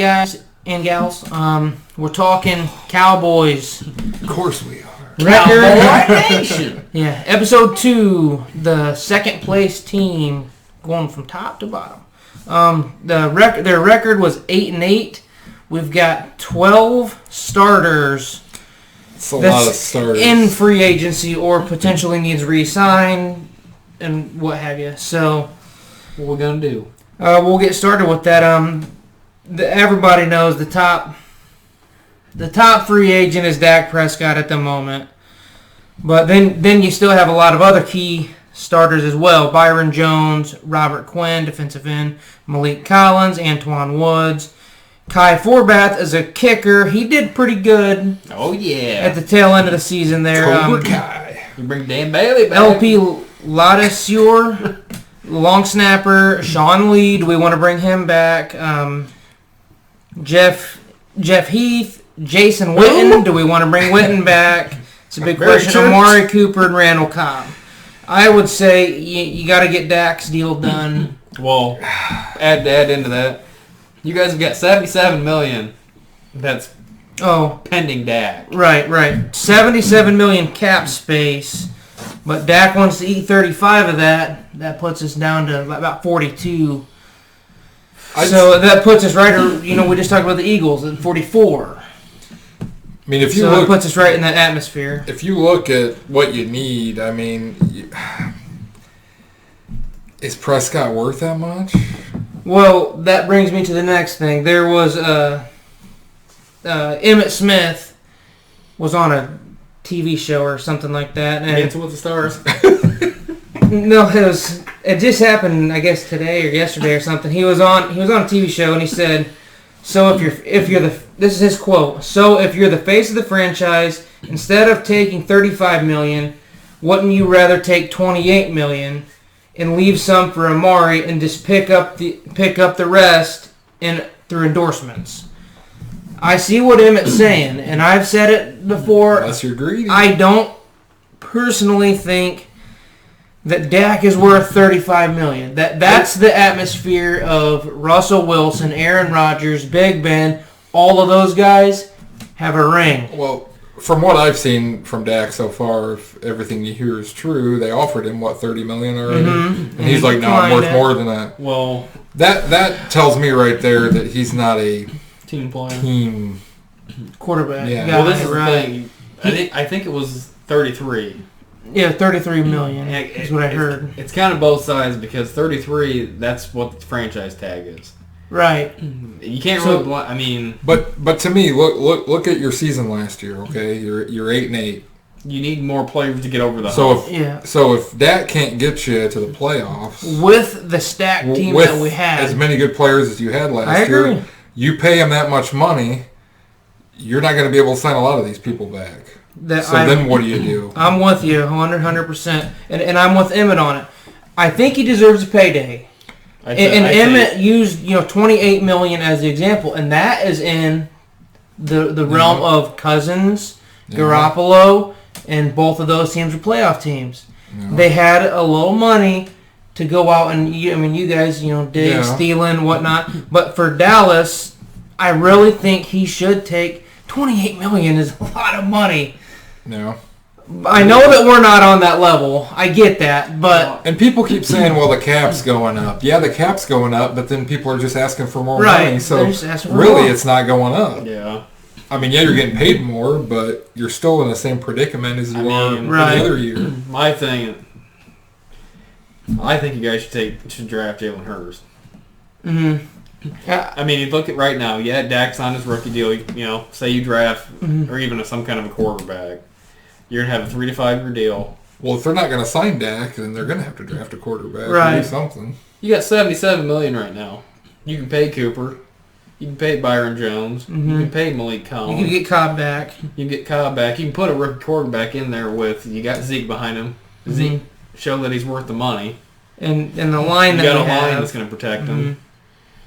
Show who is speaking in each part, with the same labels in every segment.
Speaker 1: guys and gals. We're talking Cowboys.
Speaker 2: Of course we are.
Speaker 1: Cowboy Nation. Yeah, episode 2, the second place team going from top to bottom. Their record was 8-8. We've got 12 starters.
Speaker 2: It's a lot of starters
Speaker 1: in free agency or potentially needs re-sign and what have you. So,
Speaker 3: what we're gonna do?
Speaker 1: We'll get started with that. Everybody knows the top free agent is Dak Prescott at the moment, but then you still have a lot of other key starters as well. Byron Jones, Robert Quinn, defensive end, Malik Collins, Antoine Woods. Kai Forbath is a kicker. He did pretty good.
Speaker 3: Oh, yeah.
Speaker 1: At the tail end of the season there.
Speaker 2: Cobra Kai.
Speaker 3: You bring Dan Bailey back.
Speaker 1: LP Ladisieur, long snapper. Sean Lee, do we want to bring him back? Jeff Heath, Jason Witten. Do we want to bring Witten back? It's a big question. Amari Cooper and Randall Cobb. I would say you got to get Dak's deal done.
Speaker 3: Well, add into that. You guys have got $77 million. That's pending Dak.
Speaker 1: Right. $77 million cap space, but Dak wants to eat 35 of that. That puts us down to about 42. So that puts us right. We just talked about the Eagles at 44.
Speaker 2: I mean, it
Speaker 1: puts us right in that atmosphere.
Speaker 2: If you look at what you need, I mean, is Prescott worth that much?
Speaker 1: Well, that brings me to the next thing. There was Emmitt Smith was on a TV show or something like that. And
Speaker 3: Dancing with the Stars.
Speaker 1: No, it just happened, I guess today or yesterday or something. He was on a TV show and he said, "So if you're the this is his quote. So if you're the face of the franchise, instead of taking $35 million, wouldn't you rather take $28 million?" and leave some for Amari and just pick up the rest through endorsements. I see what Emmett's saying, and I've said it before.
Speaker 2: Unless you're greedy.
Speaker 1: I don't personally think that Dak is worth $35 million. That's the atmosphere of Russell Wilson, Aaron Rodgers, Big Ben. All of those guys have a ring.
Speaker 2: Well, from what I've seen from Dak so far, if everything you hear is true, they offered him, $30 million already? Mm-hmm. And he's like, no, I'm worth more than that.
Speaker 3: Well,
Speaker 2: that tells me right there that he's not a
Speaker 3: team player.
Speaker 2: Team
Speaker 1: quarterback.
Speaker 3: Yeah. Well, this is the thing. I think it was 33.
Speaker 1: Yeah, $33 million is what I heard.
Speaker 3: It's kind of both sides because 33, that's what the franchise tag is.
Speaker 1: Right.
Speaker 3: You can't really. I mean,
Speaker 2: but to me, look at your season last year. Okay, you're 8-8.
Speaker 3: You need more players to get over the hump.
Speaker 2: So if Dak can't get you to the playoffs
Speaker 1: with the stacked team that we had,
Speaker 2: as many good players as you had last year, you pay him that much money, you're not going to be able to sign a lot of these people back. Then what do you do?
Speaker 1: I'm with you 100%, and I'm with Emmett on it. I think he deserves a payday. Emmett used $28 million as the example, and that is in the realm of Cousins, Garoppolo, and both of those teams were playoff teams. Yeah. They had a little money to go out and you guys Diggs, Thielen, whatnot. But for Dallas, I really think he should take $28 million is a lot of money.
Speaker 2: No.
Speaker 1: I know that we're not on that level. I get that, but...
Speaker 2: And people keep saying, well, the cap's going up. Yeah, the cap's going up, but then people are just asking for more money. So really, it's not going up.
Speaker 3: Yeah.
Speaker 2: I mean, you're getting paid more, but you're still in the same predicament as you are the other year.
Speaker 3: My thing... I think you guys should draft Jalen Hurts.
Speaker 1: Mm-hmm.
Speaker 3: I mean, you look at right now. Yeah, Dak's on his rookie deal. Say you draft or even some kind of a quarterback. You're going to have a 3 to 5 year deal.
Speaker 2: Well, if they're not going to sign Dak, then they're going to have to draft a quarterback
Speaker 1: or
Speaker 2: do something.
Speaker 3: You got $77 million right now. You can pay Cooper. You can pay Byron Jones. Mm-hmm. You can pay Malik Collins.
Speaker 1: You can get Cobb back.
Speaker 3: You can put a rookie quarterback in there you got Zeke behind him.
Speaker 1: Mm-hmm.
Speaker 3: Zeke show that he's worth the money.
Speaker 1: And the line
Speaker 3: you got a line that's going to protect him.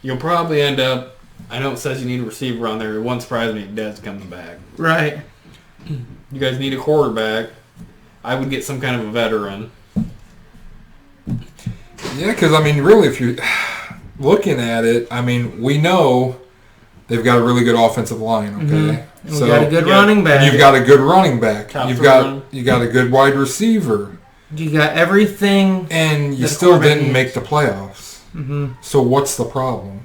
Speaker 3: You'll probably end up. I know it says you need a receiver on there. It won't surprise me if Dez comes back.
Speaker 1: Right.
Speaker 3: You guys need a quarterback. I would get some kind of a veteran.
Speaker 2: Yeah, because, I mean, really, if you're looking at it, I mean, we know They've got a really good offensive line, okay?
Speaker 1: Mm-hmm. So, we got a good running back.
Speaker 2: You've got a good running back. You got a good wide receiver.
Speaker 1: You got everything.
Speaker 2: And you still didn't make the playoffs.
Speaker 1: Mm-hmm.
Speaker 2: So what's the problem?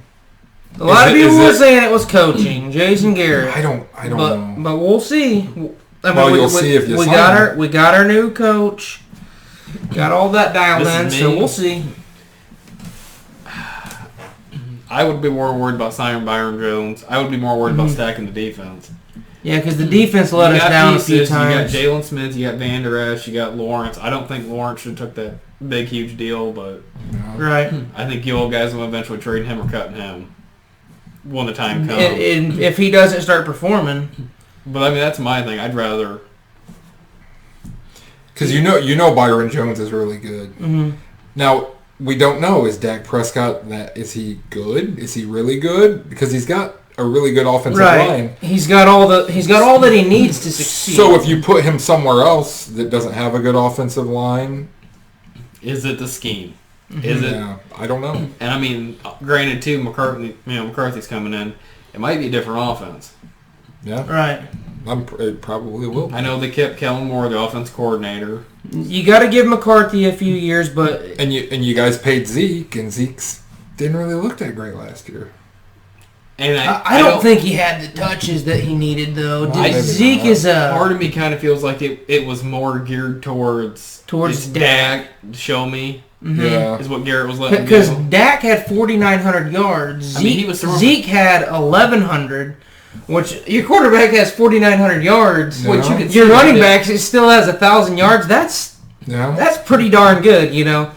Speaker 1: A lot of people were saying it was coaching, Jason Garrett.
Speaker 2: I don't know.
Speaker 1: But we'll see. I mean,
Speaker 2: you'll see if you
Speaker 1: we got our new coach. Got all that dialed in, so we'll see.
Speaker 3: I would be more worried about signing Byron Jones. I would be more worried about stacking the defense.
Speaker 1: Yeah, because the defense let us down a few times.
Speaker 3: You got Jalen Smith, you got Van Der Esch, you got Lawrence. I don't think Lawrence should have took that big, huge deal, but
Speaker 1: right.
Speaker 3: I think you old guys will eventually trade him or cutting him when the time comes.
Speaker 1: And if he doesn't start performing.
Speaker 3: But, I mean, that's my thing. I'd rather...
Speaker 2: Because you know Byron Jones is really good.
Speaker 1: Mm-hmm.
Speaker 2: Now, we don't know. Is Dak Prescott is he good? Is he really good? Because he's got a really good offensive line.
Speaker 1: He's got all that he needs to succeed.
Speaker 2: So if you put him somewhere else that doesn't have a good offensive line,
Speaker 3: is it the scheme?
Speaker 1: Mm-hmm.
Speaker 3: Is it?
Speaker 2: Yeah, I don't know.
Speaker 3: And I mean, granted, too, McCarthy's coming in. It might be a different offense.
Speaker 2: Yeah.
Speaker 1: Right.
Speaker 2: It probably will be.
Speaker 3: I know they kept Kellen Moore, the offense coordinator.
Speaker 1: You got to give McCarthy a few years, but
Speaker 2: and you guys paid Zeke, and Zeke's didn't really look that great last year.
Speaker 3: And
Speaker 1: I don't think he had the touches that he needed, though. Zeke is a...
Speaker 3: Part of me kind of feels like it was more geared towards Dak. Show me.
Speaker 1: Mm-hmm.
Speaker 2: Yeah.
Speaker 3: Is what Garrett was letting do.
Speaker 1: Because Dak had 4,900 yards. Zeke had 1,100, which your quarterback has 4,900 yards.
Speaker 2: Yeah.
Speaker 1: Which your running back still has 1,000 yards. That's pretty darn good, you know.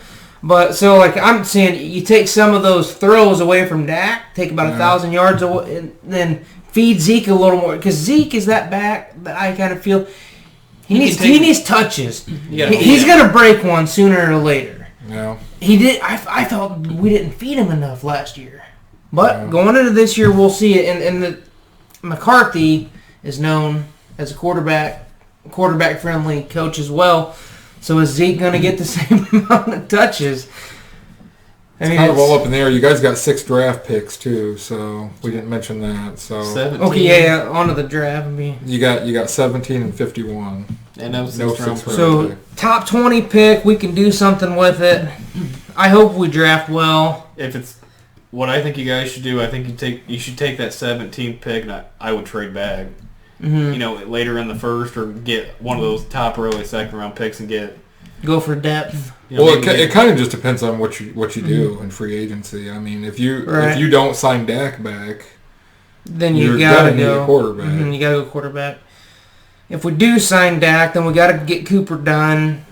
Speaker 1: But so I'm saying, you take some of those throws away from Dak, take about 1,000 yards away, and then feed Zeke a little more, because Zeke is that back that I kind of feel he needs touches. He's gonna break one sooner or later.
Speaker 2: Yeah.
Speaker 1: He did. I thought we didn't feed him enough last year, but going into this year, we'll see it. And the McCarthy is known as a quarterback friendly coach as well. So is Zeke going to get the same amount of touches?
Speaker 2: I mean, it's kind of all up in the air. You guys got 6 draft picks too, so we didn't mention that. So
Speaker 3: 17.
Speaker 1: Okay, yeah, onto the draft.
Speaker 2: You got 17 and 51.
Speaker 3: And no 6 round.
Speaker 1: So top 20 pick, we can do something with it. I hope we draft well.
Speaker 3: If it's what I think you guys should do, I think you should take that 17th pick, and I would trade back.
Speaker 1: Mm-hmm.
Speaker 3: You know, later in the first, or get one of those top early second round picks and
Speaker 1: go for depth.
Speaker 3: You know,
Speaker 2: well, it kind of just depends on what you do in free agency. I mean, if you don't sign Dak back,
Speaker 1: then you gotta
Speaker 2: need a quarterback.
Speaker 1: Mm-hmm, you gotta go quarterback. If we do sign Dak, then we gotta get Cooper done.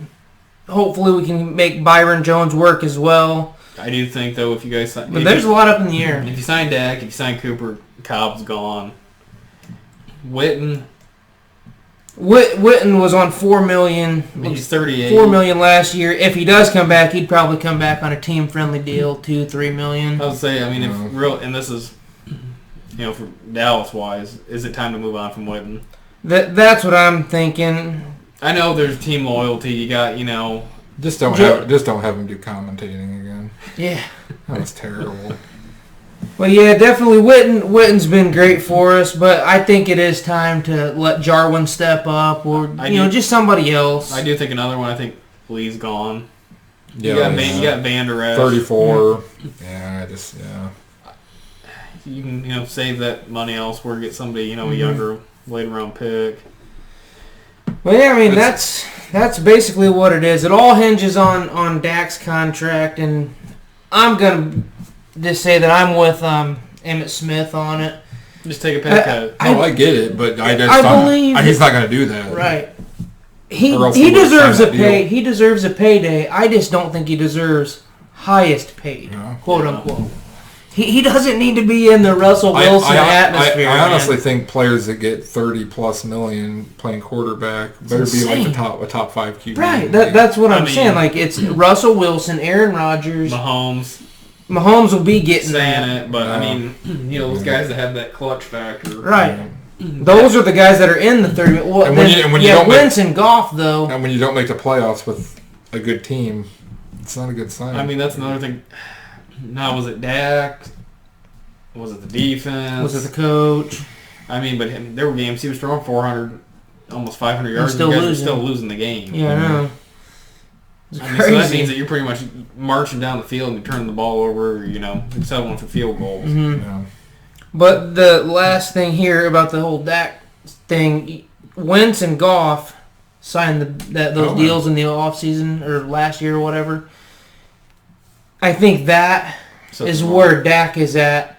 Speaker 1: Hopefully, we can make Byron Jones work as well.
Speaker 3: I do think, though, if you guys sign...
Speaker 1: But there's a lot up in the air.
Speaker 3: If you sign Dak, if you sign Cooper, Cobb's gone. Witten
Speaker 1: was on $4 million.
Speaker 3: He's 38.
Speaker 1: $4 million last year. If he does come back, he'd probably come back on a team-friendly deal, $2-3 million.
Speaker 3: I would say, I mean, and this is, you know, for Dallas-wise, is it time to move on from Witten?
Speaker 1: That's what I'm thinking.
Speaker 3: I know there's team loyalty. You got, you know...
Speaker 2: Just don't have him do commentating again.
Speaker 1: Yeah.
Speaker 2: That was terrible.
Speaker 1: Well, yeah, definitely Witten's been great for us, but I think it is time to let Jarwin step up, or just somebody else.
Speaker 3: I do think another one. I think Lee's gone.
Speaker 2: Yeah,
Speaker 3: you got Van Der Esch.
Speaker 2: 34.
Speaker 3: Yeah. You can save that money elsewhere, get somebody a younger later round pick.
Speaker 1: Well, yeah, I mean that's basically what it is. It all hinges on Dak's contract, and I'm gonna just say that I'm with Emmitt Smith on it.
Speaker 3: Just take a pay cut.
Speaker 2: I get it, but he's not going to do that.
Speaker 1: Right. He deserves a pay. He deserves a payday. I just don't think he deserves highest paid, quote unquote. He doesn't need to be in the Russell Wilson atmosphere.
Speaker 2: I honestly think players that get $30+ million playing quarterback better be like a top 5 QB.
Speaker 1: Right. That's what I'm saying. Like, it's Russell Wilson, Aaron Rodgers, Mahomes will be getting
Speaker 3: it, but I mean, those guys that have that clutch factor.
Speaker 1: Right. Those are the guys that are in the 30. Well, and when you don't Wentz and Goff, though.
Speaker 2: And when you don't make the playoffs with a good team, it's not a good sign.
Speaker 3: I mean, that's another thing. Now, was it Dak? Was it the defense?
Speaker 1: Was it the coach?
Speaker 3: I mean, but there were games he was throwing 400, almost 500 yards, and you guys were still losing the game.
Speaker 1: Yeah, I know.
Speaker 3: So that means that you're pretty much marching down the field and you're turning the ball over, and settling for field goals.
Speaker 1: Mm-hmm. Yeah. But the last thing here about the whole Dak thing, Wentz and Goff signed those deals in the offseason or last year or whatever. I think that is where Dak is at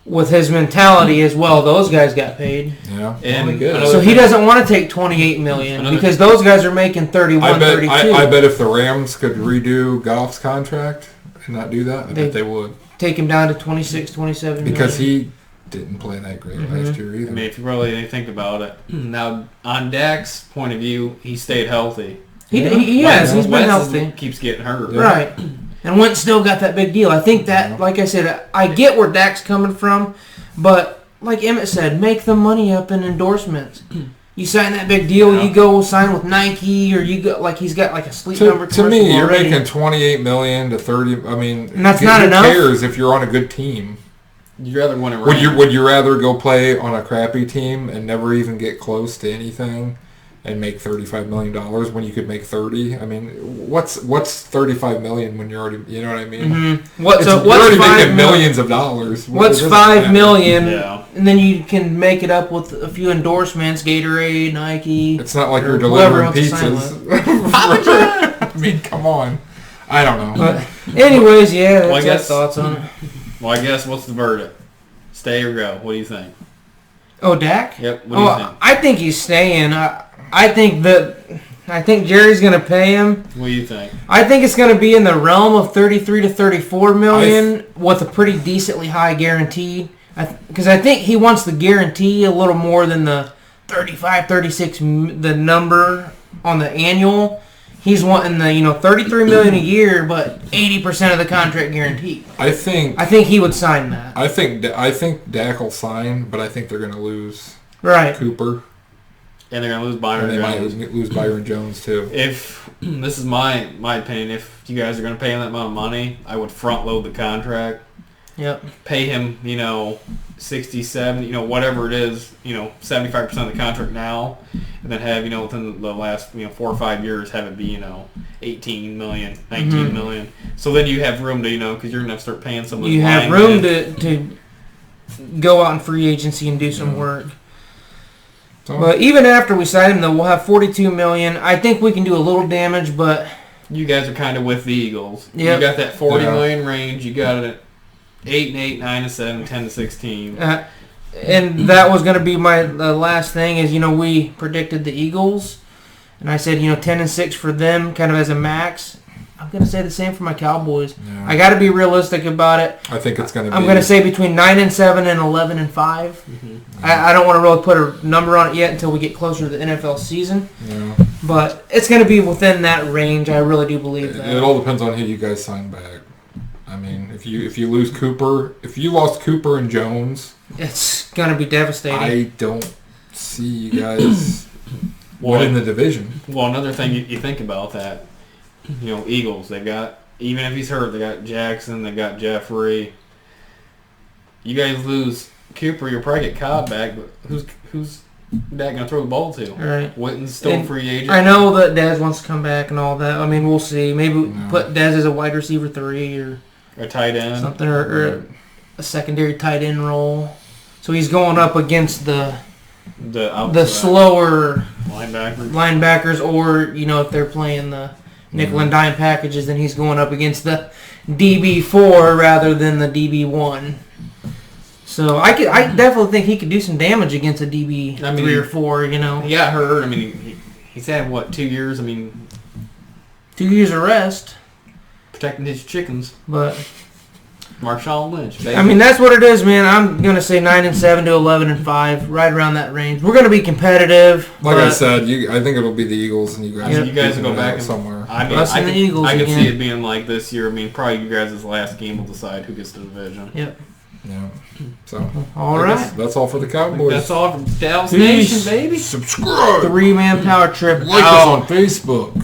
Speaker 1: with his mentality as well. Those guys got paid.
Speaker 2: Yeah.
Speaker 3: And
Speaker 1: so he doesn't want to take $28 million because those guys are making $31, $32.
Speaker 2: I bet if the Rams could redo Goff's contract and not do that, I bet they would.
Speaker 1: Take him down to $26, $27
Speaker 2: because he didn't play that great last year either.
Speaker 3: I mean, if you really think about it. Now, on Dak's point of view, he stayed healthy.
Speaker 1: He has. He's been healthy.
Speaker 3: Keeps getting hurt.
Speaker 1: Yeah. Right. And Wentz still got that big deal. I think that, like I said, I get where Dak's coming from, but like Emmett said, make the money up in endorsements. You sign that big deal, you go sign with Nike, or you go he's got like a Sleep Number commercial.
Speaker 2: To me, you're
Speaker 1: already.
Speaker 2: making $28 million to $30. I mean,
Speaker 1: and that's not enough.
Speaker 2: Who cares if you're on a good team?
Speaker 3: You'd rather win a ring.
Speaker 2: Would you rather go play on a crappy team and never even get close to anything and make $35 million when you could make 30? I mean, what's $35 million when you're already, you know what I mean?
Speaker 1: Mm-hmm.
Speaker 2: You're already making millions of dollars.
Speaker 1: What's $5 million? Yeah. And then you can make it up with a few endorsements, Gatorade, Nike.
Speaker 2: It's not like you're delivering pizzas. I mean, come on. I don't know.
Speaker 1: But anyways, yeah, that's my thoughts on it.
Speaker 3: Well, I guess what's the verdict? Stay or go? What do you think?
Speaker 1: Oh, Dak?
Speaker 3: Yep. What do you think?
Speaker 1: I think he's staying. I think Jerry's going to pay him.
Speaker 3: What do you think?
Speaker 1: I think it's going to be in the realm of $33 to $34 million with a pretty decently high guarantee. Because I think he wants the guarantee a little more than the 35, 36, the number on the annual. He's wanting the $33 million a year, but 80% of the contract guaranteed.
Speaker 2: I think
Speaker 1: he would sign that.
Speaker 2: I think Dak will sign, but I think they're going to lose Cooper.
Speaker 3: And they're going to lose Byron Jones.
Speaker 2: They might lose Byron Jones, too.
Speaker 3: If, this is my opinion, if you guys are going to pay him that amount of money, I would front load the contract.
Speaker 1: Yep.
Speaker 3: Pay him, 67, whatever it is, 75% of the contract now, and then have, within the last, 4 or 5 years, have it be, 18 million, 19 million. So then you have room to, because you're going to start paying some of those.
Speaker 1: You have room to go out in free agency and do some work. So, but even after we sign him, though, we'll have $42 million. I think we can do a little damage, but
Speaker 3: you guys are kind of with the Eagles.
Speaker 1: Yep.
Speaker 3: You got that $40 million range. You got it at 8-8, 9-7, 10-16.
Speaker 1: And that was going to be my last thing is, we predicted the Eagles. And I said, 10-6 for them kind of as a max. I'm going to say the same for my Cowboys. Yeah. I got to be realistic about it.
Speaker 2: I think it's going to be...
Speaker 1: I'm going to say between 9-7 and 11-5. Mm-hmm. I don't want to really put a number on it yet until we get closer to the NFL season. Yeah. But it's going to be within that range. I really do believe that.
Speaker 2: It all depends on who you guys sign back. I mean, if you lose Cooper... If you lost Cooper and Jones...
Speaker 1: It's going to be devastating.
Speaker 2: I don't see you guys winning the division.
Speaker 3: Well, another thing you think about that... Eagles, they got, even if he's hurt, they got Jackson, they got Jeffrey. You guys lose Cooper, you'll probably get Cobb back, but who's Dak going to throw the ball to?
Speaker 1: Right.
Speaker 3: Witten's still free agent.
Speaker 1: I know that Dez wants to come back and all that. I mean, we'll see. Maybe put Dez as a wide receiver 3 or
Speaker 3: a tight end.
Speaker 1: Something, or a secondary tight end role. So he's going up against the slower linebackers, or, if they're playing the nickel and dime packages, then he's going up against the DB4 rather than the DB1. So I definitely think he could do some damage against a DB 3 or 4. He
Speaker 3: got hurt. I mean, he's had 2 years. 2
Speaker 1: years of rest,
Speaker 3: protecting his chickens.
Speaker 1: But
Speaker 3: Marshawn Lynch, baby.
Speaker 1: I mean, that's what it is, man. I'm gonna say 9-7 to 11-5, right around that range. We're gonna be competitive.
Speaker 2: Like I said, I think it'll be the Eagles, and you guys
Speaker 3: will go back and
Speaker 2: somewhere.
Speaker 3: I can see it being like this year. Probably you guys' last game will decide who gets the division.
Speaker 1: Yep.
Speaker 2: Yeah. So
Speaker 1: all right.
Speaker 2: That's all for the Cowboys.
Speaker 3: That's all from Dallas Nation, baby.
Speaker 2: Subscribe.
Speaker 1: 3-man power trip.
Speaker 2: Like us on Facebook.